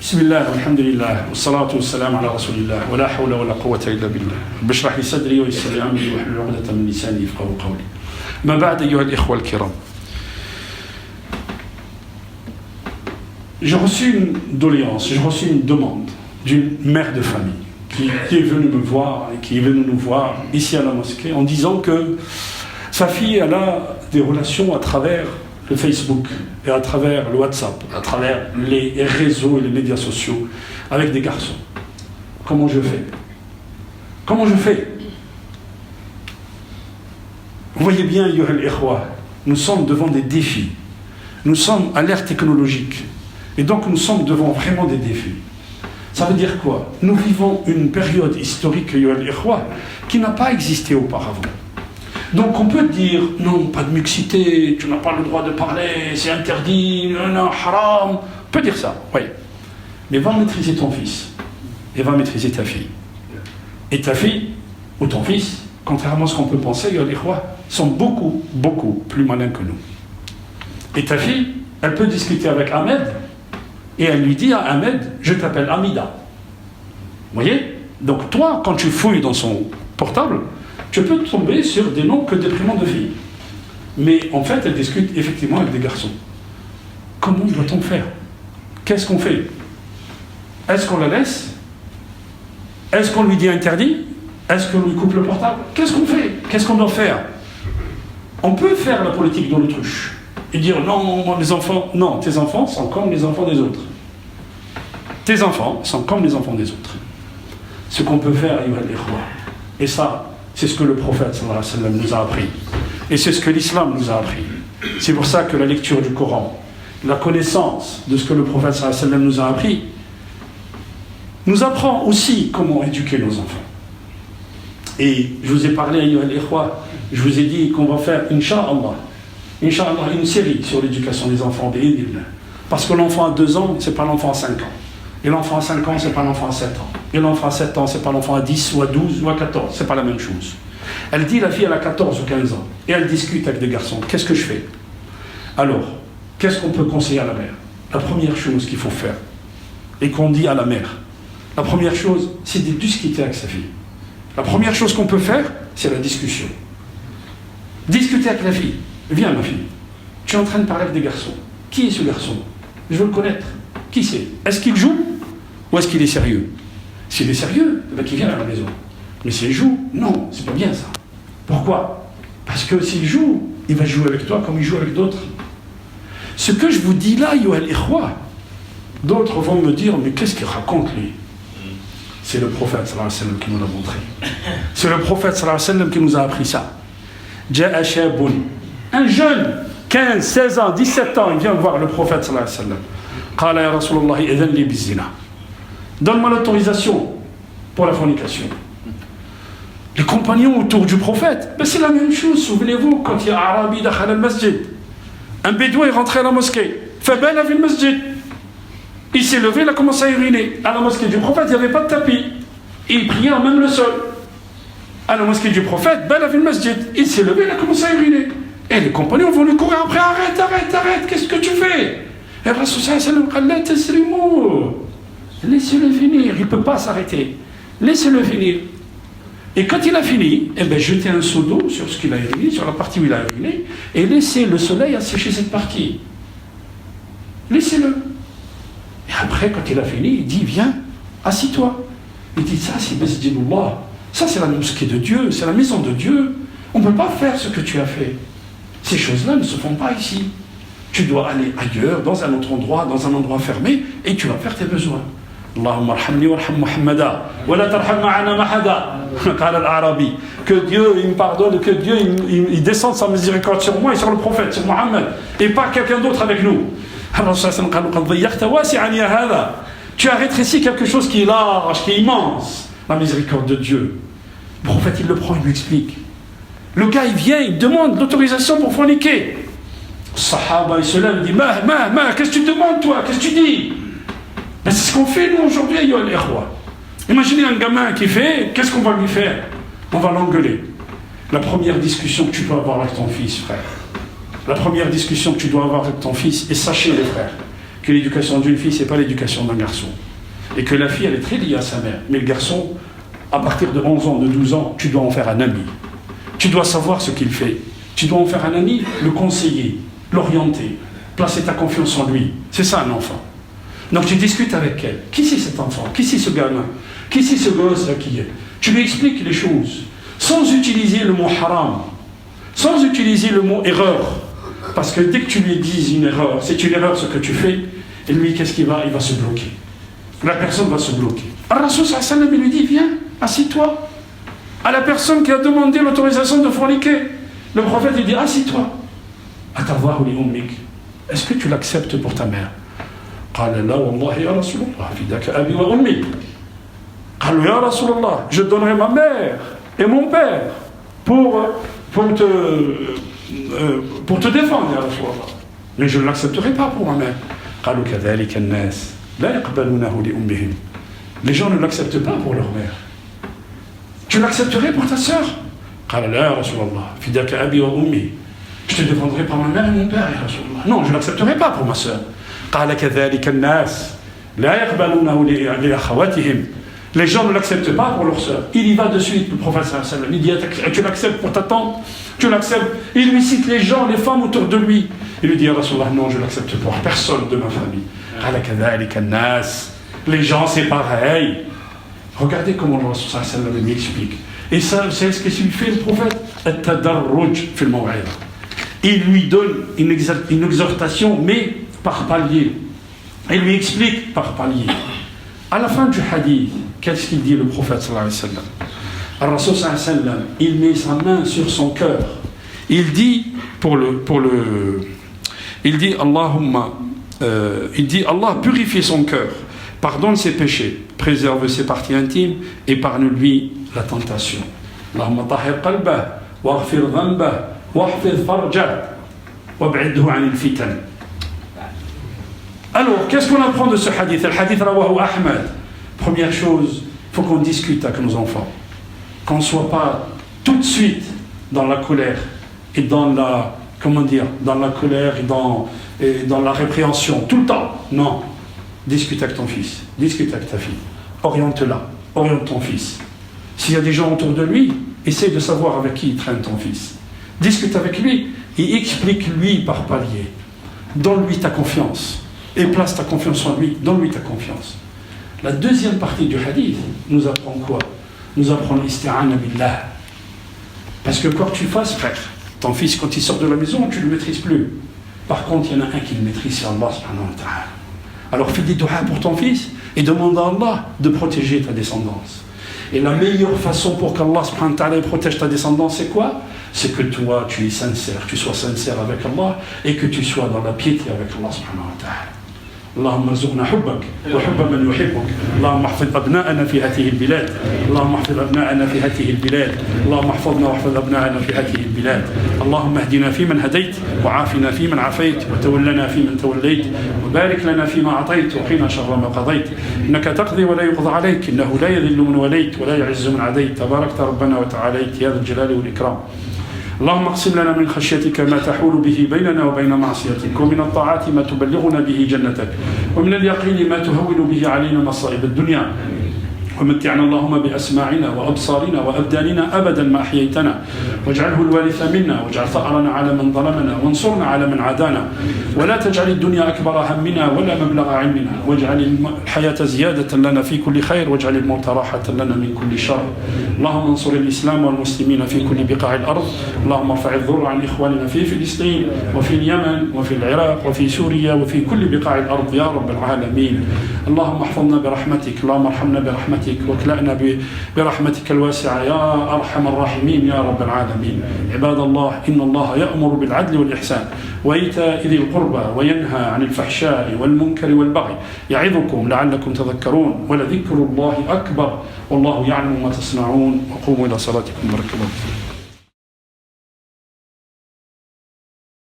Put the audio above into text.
بسم الله والحمد لله والصلاة والسلام على رسول الله ولا حول ولا قوة إلا بالله بشرح لي صدري ويسر لي أمري واحلل عقدة من لساني يفقهوا قولي ما بعد أيها الإخوة الكرام. J'ai reçu une doléance, j'ai reçu une demande d'une mère de famille qui est venue me voir et qui est venue nous voir ici à la mosquée en disant que sa fille elle a des relations à travers le Facebook et à travers le WhatsApp, à travers les réseaux et les médias sociaux avec des garçons. Comment je fais? Comment je fais? Vous voyez bien, Yohel Ikhwa, nous sommes devant des défis. Nous sommes à l'ère technologique. Et donc nous sommes devant vraiment des défis. Ça veut dire quoi? Nous vivons une période historique, Yohel Ikhwa, qui n'a pas existé auparavant. Donc on peut dire, non, pas de mixité, tu n'as pas le droit de parler, c'est interdit, non, haram. On peut dire ça, oui. Mais va maîtriser ton fils et va maîtriser ta fille. Et ta fille ou ton fils, contrairement à ce qu'on peut penser, les rois sont beaucoup, beaucoup plus malins que nous. Et ta fille, elle peut discuter avec Ahmed et elle lui dit à Ahmed, je t'appelle Amida. Vous voyez? Donc toi, quand tu fouilles dans son portable, tu peux tomber sur des noms que déprimants de filles. Mais en fait, elle discute effectivement avec des garçons. Comment doit-on faire? Qu'est-ce qu'on fait? Est-ce qu'on la laisse? Est-ce qu'on lui dit interdit? Est-ce qu'on lui coupe le portable? Qu'est-ce qu'on fait? Qu'est-ce qu'on doit faire? On peut faire la politique de l'autruche et dire non, les enfants, non, tes enfants sont comme les enfants des autres. Tes enfants sont comme les enfants des autres. Ce qu'on peut faire, et ça, c'est ce que le prophète sallallahu alayhi wa sallam nous a appris. Et c'est ce que l'islam nous a appris. C'est pour ça que la lecture du Coran, la connaissance de ce que le prophète sallallahu alayhi wa sallam nous a appris, nous apprend aussi comment éduquer nos enfants. Et je vous ai parlé, ayyuha al-ikhwa, je vous ai dit qu'on va faire, Inch'Allah, une série sur l'éducation des enfants, parce que l'enfant à 2 ans, c'est pas l'enfant à 5 ans. Et l'enfant à 5 ans, c'est pas l'enfant à 7 ans. Et l'enfant à 7 ans, c'est pas l'enfant à 10 ou à 12 ou à 14. C'est pas la même chose. Elle dit, la fille, elle a 14 ou 15 ans. Et elle discute avec des garçons. Qu'est-ce que je fais? Alors, qu'est-ce qu'on peut conseiller à la mère? La première chose qu'il faut faire, et qu'on dit à la mère, la première chose, c'est de discuter avec sa fille. La première chose qu'on peut faire, c'est la discussion. Discuter avec la fille. Viens, ma fille. Tu es en train de parler avec des garçons. Qui est ce garçon? Je veux le connaître. Qui c'est? Est-ce qu'il joue? Ou est-ce qu'il est sérieux? S'il est sérieux, ben qu'il vienne à la maison. Mais s'il joue, non, c'est pas bien ça. Pourquoi? Parce que s'il joue, il va jouer avec toi comme il joue avec d'autres. Ce que je vous dis là, Yohel Ikhwa, d'autres vont me dire, mais qu'est-ce qu'il raconte lui? C'est le prophète sallallahu alayhi wa sallam qui nous l'a montré. C'est le prophète sallallahu alayhi wa sallam qui nous a appris ça. Ja'a shabun. Un jeune, 15, 16 ans, 17 ans, il vient voir le prophète sallallahu alayhi wa sallam. Qala ya Rasulullah, idhan li bizina. Donne-moi l'autorisation pour la fornication. Les compagnons autour du prophète, ben c'est la même chose. Souvenez-vous, quand il y a Arabi dakhal al-masjid, un bédouin est rentré à la mosquée. Fabala fi al-masjid. Il s'est levé, il a commencé à uriner. À la mosquée du prophète, il n'y avait pas de tapis. Il priait à même le sol. À la mosquée du prophète, bala fi al-masjid. Il s'est levé, il a commencé à uriner. Et les compagnons vont lui courir après. Arrête, arrête, arrête, qu'est-ce que tu fais? Et le Rasul sallallahu alayhi wa sallam, laissez-le finir, il ne peut pas s'arrêter. Laissez-le finir. Et quand il a fini, eh ben, jetez un seau d'eau sur ce qu'il a uriné, sur la partie où il a uriné, et laissez le soleil assécher cette partie. Laissez-le. Et après, quand il a fini, il dit, viens, assis-toi. Il dit, ça c'est Masjidullah. Ça c'est la mosquée de Dieu, c'est la maison de Dieu. On ne peut pas faire ce que tu as fait. Ces choses-là ne se font pas ici. Tu dois aller ailleurs, dans un autre endroit, dans un endroit fermé, et tu vas faire tes besoins. Allahumma arhamni warham Muhammada, wa la tarham ma'ana mahada, qala al-Arabi. Que Dieu il me pardonne, que Dieu il descende sa miséricorde sur moi et sur le prophète, sur Mohammed, et pas quelqu'un d'autre avec nous. Tu as rétréci quelque chose qui est large, qui est immense, la miséricorde de Dieu. Le prophète il le prend, il lui explique. Le gars il vient, il demande l'autorisation pour forniquer. Le Sahaba il se lève, il dit qu'est-ce que tu demandes toi? Qu'est-ce que tu dis? Mais c'est ce qu'on fait nous aujourd'hui, ayyuha al-ikhwa. Imaginez un gamin qui fait, qu'est-ce qu'on va lui faire? On va l'engueuler. La première discussion que tu peux avoir avec ton fils, frère. La première discussion que tu dois avoir avec ton fils, et sachez les frères, que l'éducation d'une fille, c'est pas l'éducation d'un garçon. Et que la fille, elle est très liée à sa mère. Mais le garçon, à partir de 11 ans, de 12 ans, tu dois en faire un ami. Tu dois savoir ce qu'il fait. Tu dois en faire un ami, le conseiller, l'orienter, placer ta confiance en lui. C'est ça un enfant. Donc tu discutes avec elle. Qui c'est cet enfant? Qui c'est ce gamin? Qui c'est ce gosse là qui est? Tu lui expliques les choses, sans utiliser le mot haram, sans utiliser le mot erreur. Parce que dès que tu lui dis une erreur, c'est une erreur ce que tu fais, et lui, qu'est-ce qu'il va? Il va se bloquer. La personne va se bloquer. Ar-Rasul sallallahu alayhi wa sallam, il lui dit, viens, assis-toi. À la personne qui a demandé l'autorisation de forniquer, le prophète lui dit, assis-toi. Atawahu li ummik. Est-ce que tu l'acceptes pour ta mère? قال لا والله يا رسول الله فداك أبي وأمي. قال يا رسول الله, je donnerai ma mère et mon père pour te défendre, ya Rasulallah. Mais je ne l'accepterai pas pour ma mère. قالوا كذلك الناس لا يقبلونه لأمهم. Les gens ne l'acceptent pas pour leur mère. Tu l'accepterais pour ta sœur? قال لا يا رسول الله فداك أبي وأمي. Je te défendrai par ma mère et mon père, ya Rasulallah. Non, je ne l'accepterai pas pour ma sœur. قال كذلك الناس لا يقبلونه لأخواتهم. Les gens ne l'acceptent pas pour leur sœur. Il y va de suite, le prophète sallallahu alayhi wa sallam. Il dit, tu l'acceptes pour ta tante? Tu l'acceptes? Il lui cite les gens, les femmes autour de lui. Il lui dit, ya Rasulallah, non, je ne l'accepte pour personne de ma famille. قال كذلك الناس. Les gens, c'est pareil. Regardez comment le Rasul sallallahu alayhi wa sallam m'explique. Et ça, c'est ce que fait le prophète. التدرج في الموعظة. Il lui donne une exhortation, mais par palier. Il lui explique par palier. À la fin du hadith, qu'est-ce qu'il dit le prophète sallallahu alayhi wa sallam? Ar-Rasul sallallahu alayhi wa sallam, il met sa main sur son cœur. Il dit il dit Allah purifie son cœur, pardonne ses péchés, préserve ses parties intimes, épargne-lui la tentation. Allahumma tahhir qalbah, waghfir dhanbah, wahfiz farjah, wab'idhu 'anil fitan. Alors, qu'est-ce qu'on apprend de ce hadith? Le hadith rawahu Ahmad. Première chose, il faut qu'on discute avec nos enfants. Qu'on ne soit pas tout de suite dans la colère et dans la, dans la colère et dans la répréhension, tout le temps. Non. Discute avec ton fils, discute avec ta fille. Oriente-la, oriente ton fils. S'il y a des gens autour de lui, essaie de savoir avec qui il traîne ton fils. Discute avec lui et explique-lui par palier. Donne-lui ta confiance. Et place ta confiance en lui, donne-lui ta confiance. La deuxième partie du hadith nous apprend quoi? Nous apprend l'isti'ana billah. Parce que quoi que tu fasses, frère, ton fils, quand il sort de la maison, tu ne le maîtrises plus. Par contre, il y en a un qui le maîtrise, c'est Allah subhanahu wa ta'ala. Alors fais des doigts pour ton fils et demande à Allah de protéger ta descendance. Et la meilleure façon pour qu'Allah subhanahu wa ta'ala protège ta descendance, c'est quoi? C'est que toi, tu es sincère, tu sois sincère avec Allah et que tu sois dans la piété avec Allah subhanahu wa ta'ala. اللهم ارزقنا حبك وحب من يحبك. اللهم احفظ أبناءنا في هذه البلاد. اللهم احفظ أبناءنا في هذه البلاد. اللهم احفظنا واحفظ أبناءنا في هذه البلاد. اللهم اهدنا فيمن هديت وعافنا فيمن عافيت وتولنا فيمن توليت وبارك لنا فيما أعطيت وقنا شر ما قضيت. إنك تقضي ولا يقضى عليك. إنه لا يذل من وليت ولا يعز من عديت. تباركت ربنا وتعاليت يا ذا الجلال والإكرام. اللهم اقسم لنا من خشيتك ما تحول به بيننا وبين معصيتك ومن الطاعات ما تبلغنا به جنتك ومن اليقين ما تهون به علينا مصائب الدنيا ومتعنا اللهم بأسماعنا وأبصارنا وأبداننا أبدا ما أحييتنا واجعله الوارث منا واجعل ثأرنا على من ظلمنا وانصرنا على من عادانا ولا تجعل الدنيا أكبر همنا ولا مبلغ علمنا واجعل الحياة زيادة لنا في كل خير واجعل الموت راحة لنا من كل شر. اللهم انصر الإسلام والمسلمين في كل بقاع الأرض. اللهم ارفع الضر عن إخواننا في فلسطين وفي اليمن وفي العراق وفي سوريا وفي كل بقاع الأرض يا رب العالمين. اللهم احفظنا برحمتك. اللهم ارحمنا برحمتك واكلأنا برحمتك الواسعة يا أرحم الراحمين يا رب العالمين. عباد الله إن الله يأمر بالعدل والإحسان وإيتاء ذي القربى وينهى عن الفحشاء والمنكر والبغي يعظكم لعلكم تذكرون ولذكر الله أكبر والله يعلم ما تصنعون وقوموا إلى صلاتكم بارك الله فيكم.